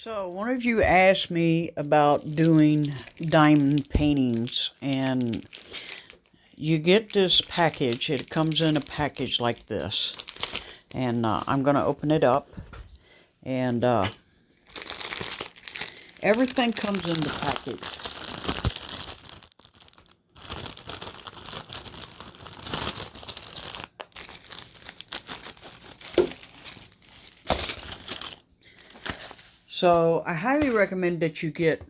So, one of you asked me about doing diamond paintings, and you get this package. It comes in a package like this, and I'm going to open it up, and everything comes in the package. So, I highly recommend that you get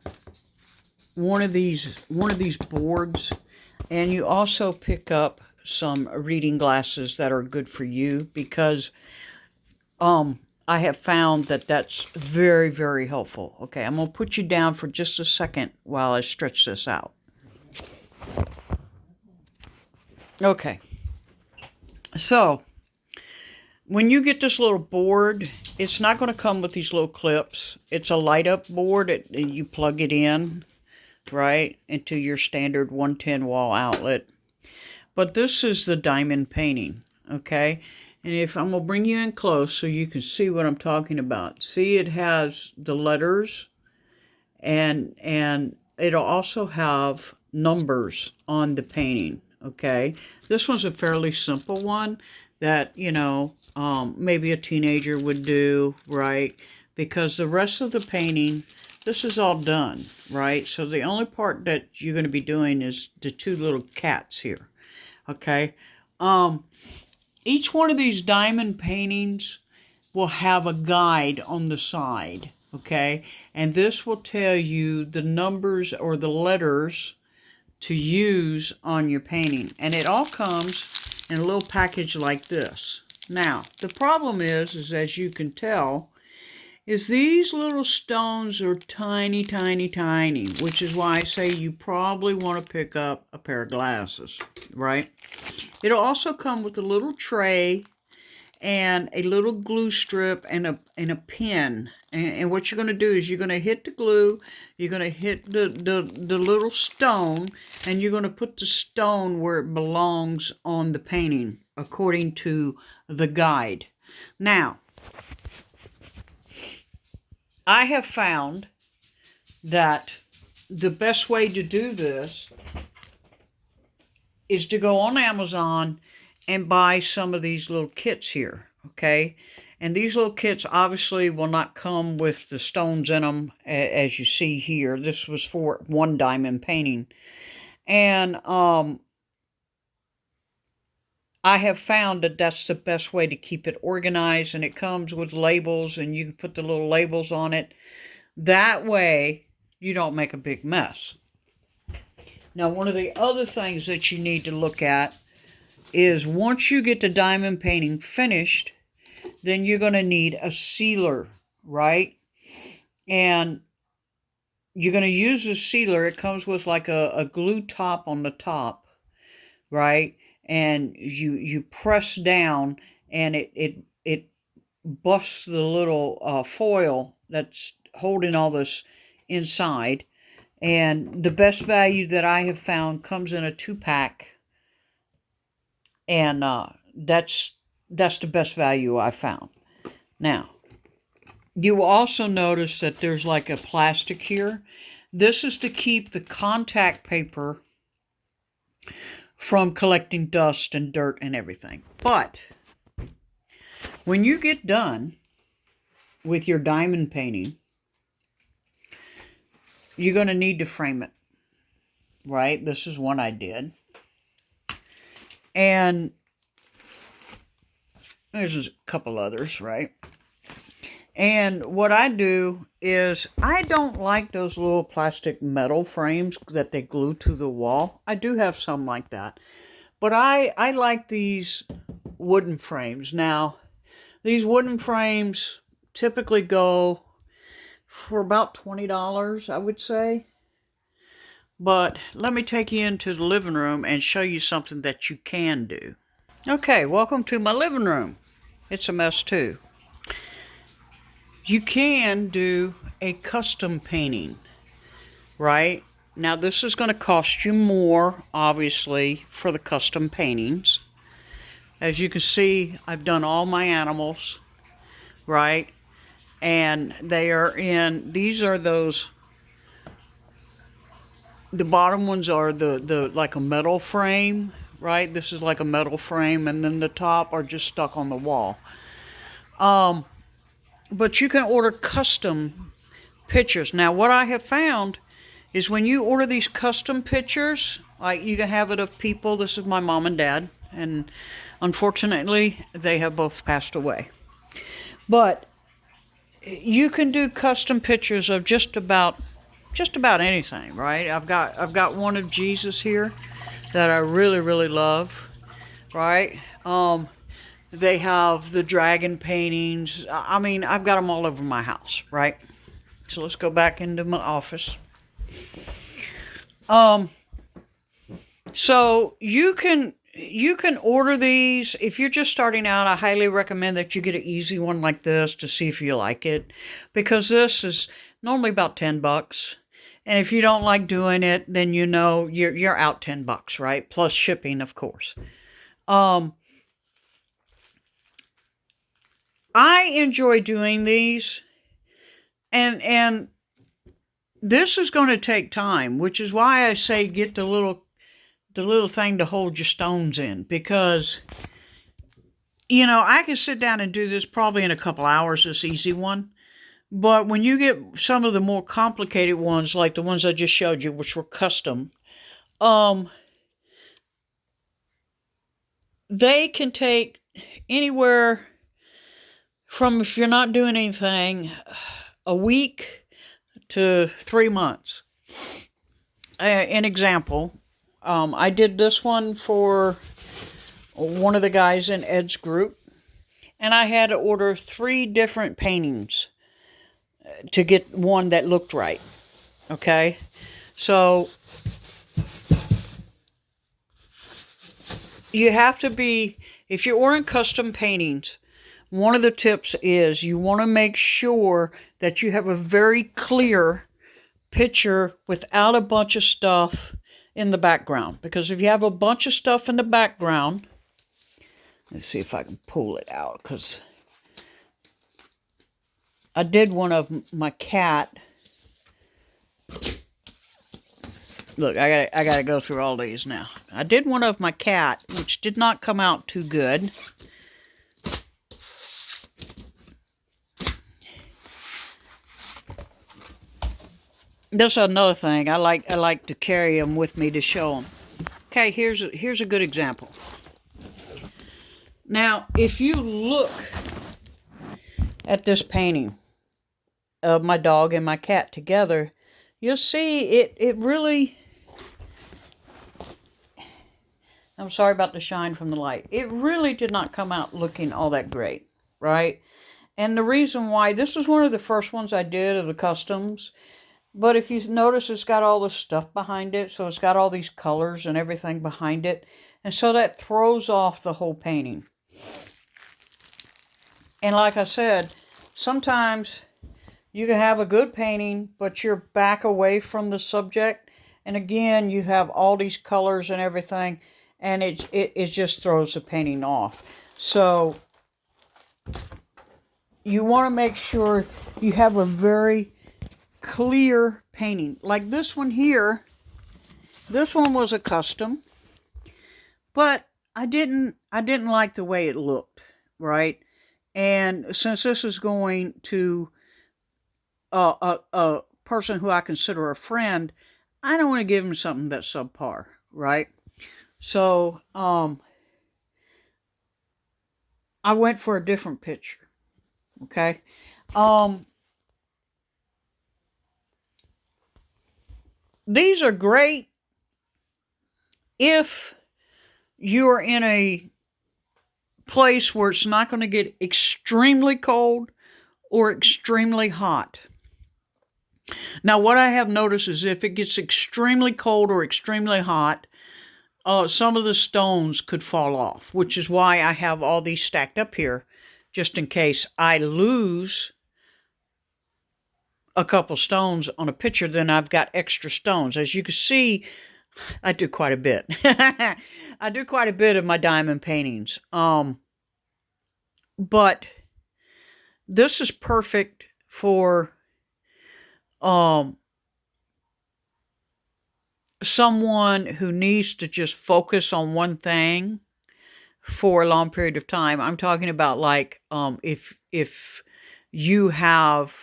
one of these boards, and you also pick up some reading glasses that are good for you, because I have found that that's very, very helpful. Okay, I'm going to put you down for just a second while I stretch this out. Okay, so when you get this little board, it's not going to come with these little clips. It's a light up board. You plug it in, right, into your standard 110 wall outlet. But this is the diamond painting, okay? And if I'm going to bring you in close so you can see what I'm talking about. See, it has the letters, and it'll also have numbers on the painting, okay? This one's a fairly simple one that, maybe a teenager would do, right? Because the rest of the painting, this is all done, right? So the only part that you're going to be doing is the two little cats here, okay? Each one of these diamond paintings will have a guide on the side, okay? And this will tell you the numbers or the letters to use on your painting. And it all comes in a little package like this. Now, the problem is as you can tell, is these little stones are tiny, tiny, tiny, which is why I say you probably want to pick up a pair of glasses, right? It'll also come with a little tray and a little glue strip and a pen. And what you're going to do is you're going to hit the glue, you're going to hit the little stone, and you're going to put the stone where it belongs on the painting, according to the guide. Now, I have found that the best way to do this is to go on Amazon and buy some of these little kits here, okay? And these little kits obviously will not come with the stones in them, as you see here. This was for one diamond painting. And I have found that that's the best way to keep it organized, and it comes with labels, and you can put the little labels on it. That way, you don't make a big mess. Now, one of the other things that you need to look at is once you get the diamond painting finished, then you're going to need a sealer, right? And you're going to use a sealer. It comes with like a glue top on the top, right? And you press down, and it busts the little foil that's holding all this inside. And the best value that I have found comes in a 2-pack, and that's the best value I found. Now, you will also notice that there's like a plastic here. This is to keep the contact paper from collecting dust and dirt and everything. But when you get done with your diamond painting, you're going to need to frame it, right? This is one I did. And there's a couple others, right? And what I do is I don't like those little plastic metal frames that they glue to the wall. I do have some like that. But I like these wooden frames. Now, these wooden frames typically go for about $20, I would say. But let me take you into the living room and show you something that you can do. Okay, welcome to my living room. It's a mess too. You can do a custom painting, right? Now, this is going to cost you more, obviously, for the custom paintings. As you can see, I've done all my animals, right? And they are in, these are those, the bottom ones are the like a metal frame, right? This is like a metal frame, and then the top are just stuck on the wall. But you can order custom pictures. Now, what I have found is when you order these custom pictures, like you can have it of people. This is my mom and dad, and unfortunately, they have both passed away. But you can do custom pictures of just about anything, right? I've got one of Jesus here that I really, really love, right? They have the dragon paintings. I mean, I've got them all over my house, right? So let's go back into my office. So you can order these. If you're just starting out, I highly recommend that you get an easy one like this to see if you like it, because this is normally about $10. And if you don't like doing it, then you know you're out $10, right? Plus shipping, of course. I enjoy doing these, and this is going to take time, which is why I say get the little thing to hold your stones in, because I can sit down and do this probably in a couple hours, this easy one. But when you get some of the more complicated ones, like the ones I just showed you, which were custom, they can take anywhere from, if you're not doing anything, a week to 3 months. An example, I did this one for one of the guys in Ed's group, and I had to order 3 different paintings to get one that looked right. Okay, so you have to be, if you're ordering custom paintings, one of the tips is you want to make sure that you have a very clear picture without a bunch of stuff in the background. Because if you have a bunch of stuff in the background, let's see if I can pull it out, because I did one of my cat. Look, I gotta go through all these now. I did one of my cat, which did not come out too good. That's another thing. I like to carry them with me to show them. Okay, here's a good example. Now, if you look at this painting of my dog and my cat together, you'll see it really, I'm sorry about the shine from the light. It really did not come out looking all that great, right? And the reason why, this was one of the first ones I did of the customs. But if you notice, it's got all this stuff behind it. So it's got all these colors and everything behind it. And so that throws off the whole painting. And like I said, sometimes you can have a good painting, but you're back away from the subject. And again, you have all these colors and everything. And it just throws the painting off. So you want to make sure you have a very clear painting. Like this one here, this one was a custom, but I didn't like the way it looked, right? And since this is going to a person who I consider a friend, I don't want to give him something that's subpar, right? So I went for a different picture. Okay. These are great if you're in a place where it's not going to get extremely cold or extremely hot. Now, what I have noticed is if it gets extremely cold or extremely hot, some of the stones could fall off, which is why I have all these stacked up here, just in case I lose a couple stones on a picture, then I've got extra stones. As you can see, I do quite a bit. I do quite a bit of my diamond paintings. But this is perfect for um someone who needs to just focus on one thing for a long period of time. I'm talking about like if you have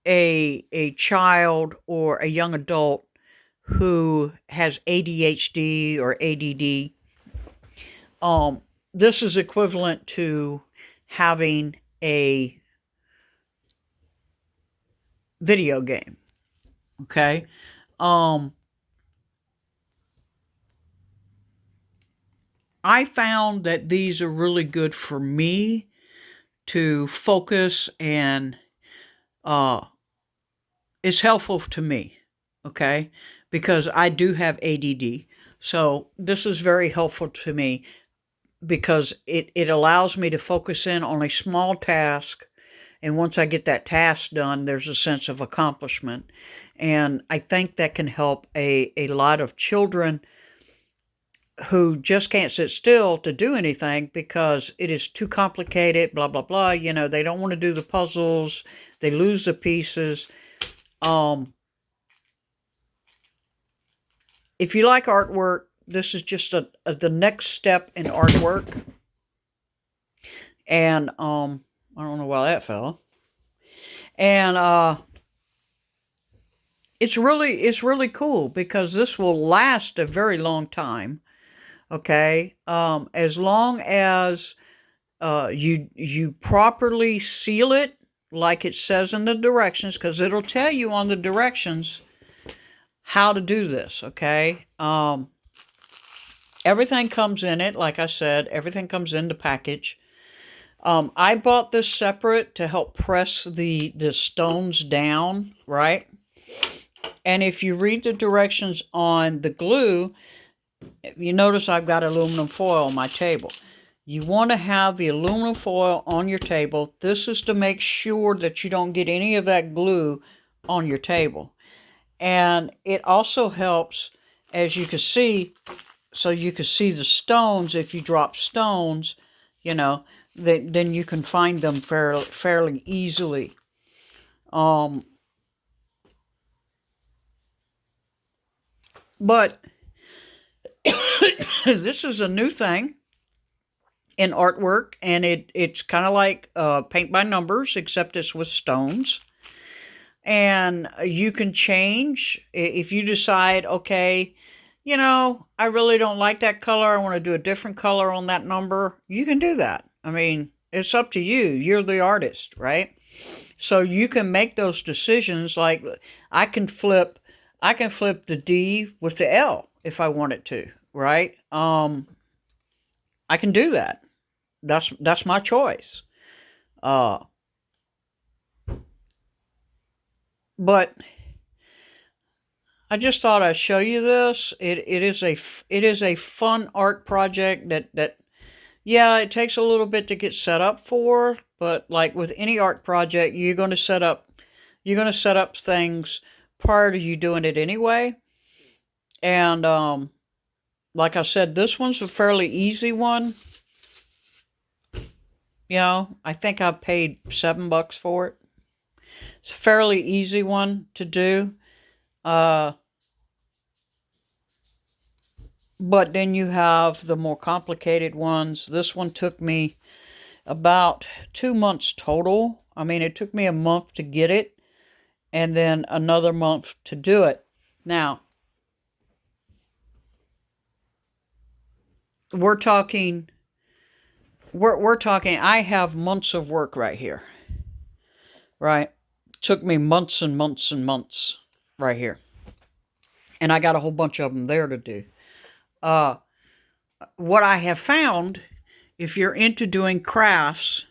a child or a young adult who has ADHD or ADD, this is equivalent to having a video game. Okay. I found that these are really good for me to focus, and it's helpful to me, okay? Because I do have ADD. So this is very helpful to me because it allows me to focus in on a small task. And once I get that task done, there's a sense of accomplishment. And I think that can help a lot of children who just can't sit still to do anything because it is too complicated, blah, blah, blah. You know, they don't want to do the puzzles. They lose the pieces. If you like artwork, this is just the next step in artwork. And I don't know why that fell. And it's really cool because this will last a very long time. Okay, as long as you properly seal it like it says in the directions, because it'll tell you on the directions how to do this. Okay, everything comes in it. Like I said, everything comes in the package. I bought this separate to help press the stones down, right? And if you read the directions on the glue, you notice I've got aluminum foil on my table. You want to have the aluminum foil on your table. This is to make sure that you don't get any of that glue on your table. And it also helps, as you can see, so you can see the stones. If you drop stones, you know, then you can find them fairly easily. But this is a new thing in artwork, and it's kind of like paint by numbers, except it's with stones. And you can change if you decide, okay, you know, I really don't like that color. I want to do a different color on that number. You can do that. I mean, it's up to you. You're the artist, right? So you can make those decisions. Like I can flip the D with the L if I wanted to, right? I can do that. That's my choice. But I just thought I'd show you this. It is a fun art project that yeah, it takes a little bit to get set up for, but like with any art project, you're going to set up things prior to you doing it anyway. And like I said, this one's a fairly easy one. You know, I think I paid $7 for it. It's a fairly easy one to do. But then you have the more complicated ones. This one took me about 2 months total. I mean, it took me a month to get it, and then another month to do it. Now, we're talking, I have months of work right here, right? Took me months and months and months right here. And I got a whole bunch of them there to do. What I have found, if you're into doing crafts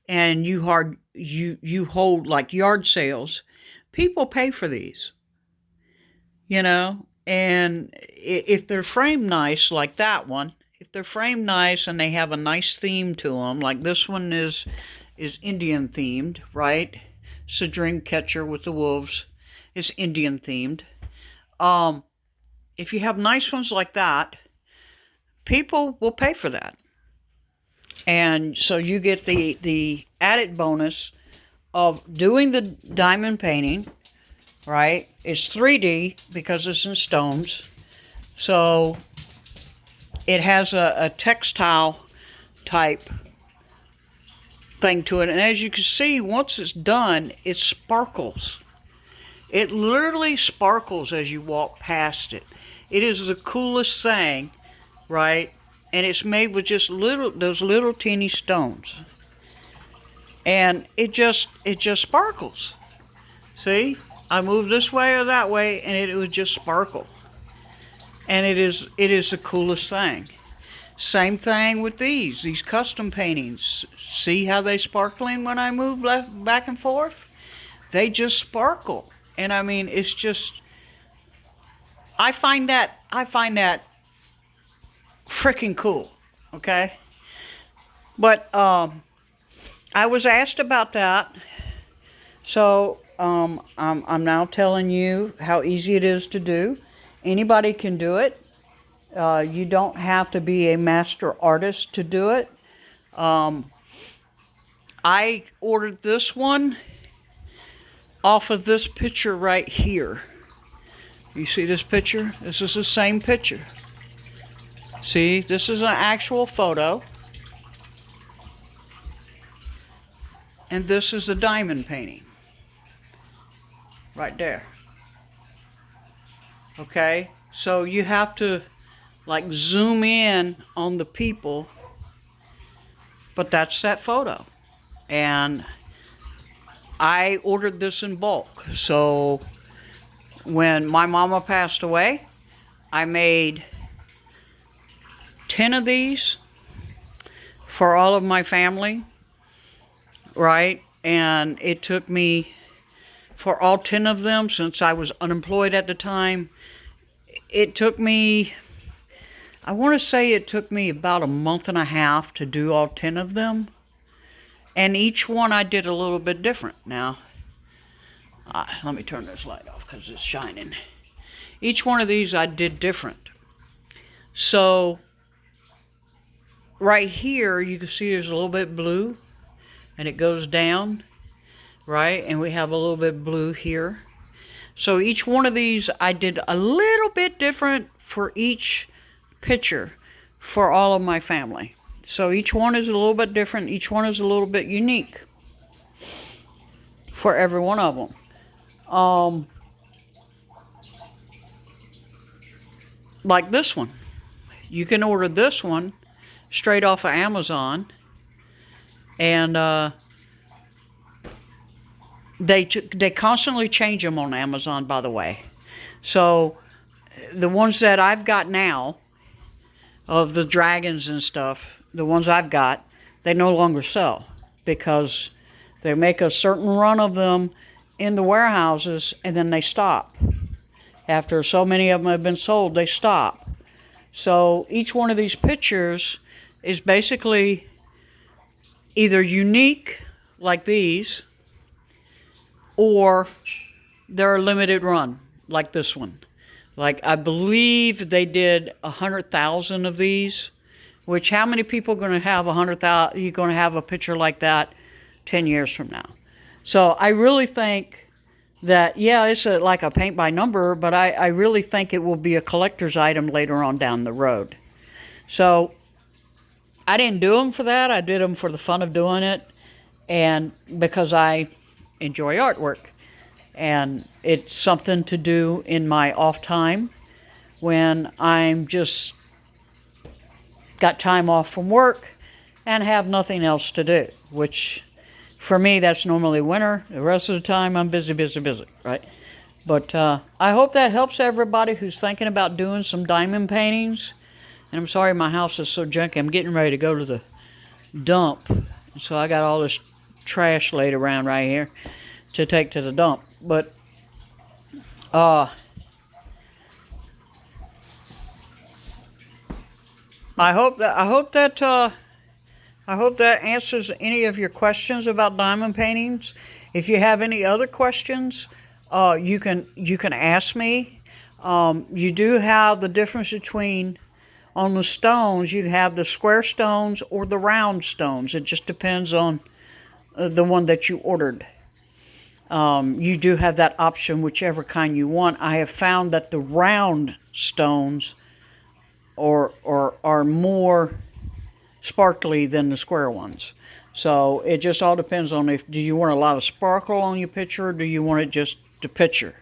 and you hold like yard sales, people pay for these, you know, and if they're framed nice, like that one, if they're framed nice and they have a nice theme to them, like this one is Indian themed, right? It's a dream catcher with the wolves. It's Indian themed. If you have nice ones like that, people will pay for that. And so you get the added bonus of doing the diamond painting, right? It's 3D because it's in stones. So it has a textile type thing to it. And as you can see, once it's done, it sparkles. It literally sparkles as you walk past it. It is the coolest thing, right? And it's made with just those little teeny stones. And it just sparkles. See? I move this way or that way and it would just sparkle. And it is the coolest thing. Same thing with these custom paintings. See how they sparkling when I move back and forth? They just sparkle. And I mean, it's just, I find that freaking cool, okay? But I was asked about that, so I'm now telling you how easy it is to do. Anybody can do it. You don't have to be a master artist to do it. I ordered this one off of this picture right here. You see this picture? This is the same picture. See, this is an actual photo. And this is the diamond painting. Right there. Okay? So you have to like zoom in on the people. But that's that photo. And I ordered this in bulk. So when my mama passed away, I made 10 of these for all of my family, right? And it took me, for all 10 of them, since I was unemployed at the time, it took me, I want to say it took me about a month and a half to do all 10 of them. And each one I did a little bit different. Now, let me turn this light off because it's shining. Each one of these I did different. So, right here, you can see there's a little bit blue. And it goes down, right? And we have a little bit blue here. So each one of these I did a little bit different for each picture for all of my family. So each one is a little bit different. Each one is a little bit unique for every one of them. Like this one. You can order this one straight off of Amazon. And they constantly change them on Amazon, by the way. So the ones that I've got now, of the dragons and stuff, the ones I've got, they no longer sell because they make a certain run of them in the warehouses and then they stop. After so many of them have been sold, they stop. So each one of these pictures is basically either unique, like these, or they're a limited run, like this one. Like, I believe they did 100,000 of these, which how many people are going to have 100,000? You're going to have a picture like that 10 years from now. So I really think that, yeah, it's like a paint by number, but I really think it will be a collector's item later on down the road. So I didn't do them for that. I did them for the fun of doing it, and because I enjoy artwork. And it's something to do in my off time when I'm just got time off from work and have nothing else to do, which for me, that's normally winter. The rest of the time, I'm busy, right? But I hope that helps everybody who's thinking about doing some diamond paintings. And I'm sorry my house is so junky. I'm getting ready to go to the dump. So I got all this trash laid around right here to take to the dump. But I hope that answers any of your questions about diamond paintings. If you have any other questions, you can ask me. You do have the difference between, on the stones, you have the square stones or the round stones. It just depends on the one that you ordered. You do have that option, whichever kind you want. I have found that the round stones are more sparkly than the square ones. So it just all depends on if do you want a lot of sparkle on your picture or do you want it just the picture.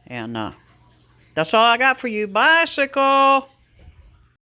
And that's all I got for you. Bicycle!